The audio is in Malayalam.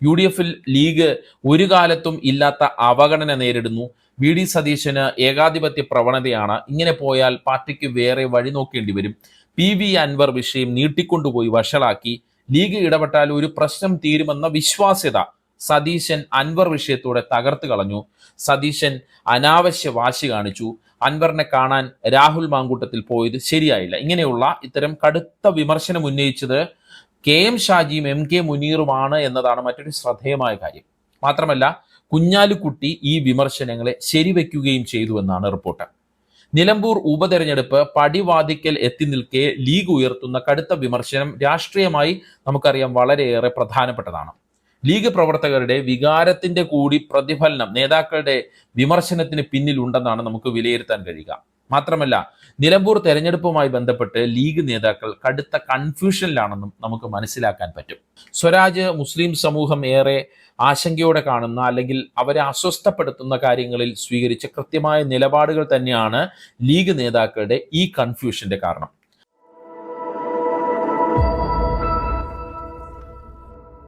UDF-ൽ ലീഗ് ഒരു കാലത്തും ഇല്ലാത്ത അവഗണന നേരിടുന്നു. VD സതീശന് ഏകാധിപത്യ പ്രവണതയാണ്. ഇങ്ങനെ പോയാൽ പാർട്ടിക്ക് വേറെ വഴി നോക്കേണ്ടി വരും. PV അൻവർ വിഷയം നീട്ടിക്കൊണ്ടുപോയി വഷളാക്കി. ലീഗ് ഇടപെട്ടാൽ ഒരു പ്രശ്നം തീരുമെന്ന വിശ്വാസ്യത സതീശൻ അൻവർ വിഷയത്തോടെ തകർത്ത് കളഞ്ഞു. സതീശൻ അനാവശ്യ വാശി കാണിച്ചു. അൻവറിനെ കാണാൻ രാഹുൽ മാങ്കൂട്ടത്തിൽ പോയത് ശരിയായില്ല. ഇങ്ങനെയുള്ള ഇത്തരം കടുത്ത വിമർശനം ഉന്നയിച്ചത് KM ഷാജിയും MK മുനീറുമാണ് എന്നതാണ് മറ്റൊരു ശ്രദ്ധേയമായ കാര്യം. മാത്രമല്ല കുഞ്ഞാലിക്കുട്ടി ഈ വിമർശനങ്ങളെ ശരിവെക്കുകയും ചെയ്തു എന്നാണ് റിപ്പോർട്ട്. നിലമ്പൂർ ഉപതെരഞ്ഞെടുപ്പ് പടിവാതിക്കൽ എത്തി നിൽക്കെ ലീഗ് ഉയർത്തുന്ന കടുത്ത വിമർശനം രാഷ്ട്രീയമായി നമുക്കറിയാം വളരെയേറെ പ്രധാനപ്പെട്ടതാണ്. ലീഗ് പ്രവർത്തകരുടെ വികാരത്തിന്റെ കൂടി പ്രതിഫലനം നേതാക്കളുടെ വിമർശനത്തിന് പിന്നിലുണ്ടെന്നാണ് നമുക്ക് വിലയിരുത്താൻ കഴിയുക. മാത്രമല്ല നിലമ്പൂർ തെരഞ്ഞെടുപ്പുമായി ബന്ധപ്പെട്ട് ലീഗ് നേതാക്കൾ കടുത്ത കൺഫ്യൂഷനിലാണെന്നും നമുക്ക് മനസ്സിലാക്കാൻ പറ്റും. സ്വരാജ് മുസ്ലിം സമൂഹം ഏറെ ആശങ്കയോടെ കാണുന്ന അല്ലെങ്കിൽ അവരെ അസ്വസ്ഥപ്പെടുത്തുന്ന കാര്യങ്ങളിൽ സ്വീകരിച്ച കൃത്യമായ നിലപാടുകൾ തന്നെയാണ് ലീഗ് നേതാക്കളുടെ ഈ കൺഫ്യൂഷന്റെ കാരണം.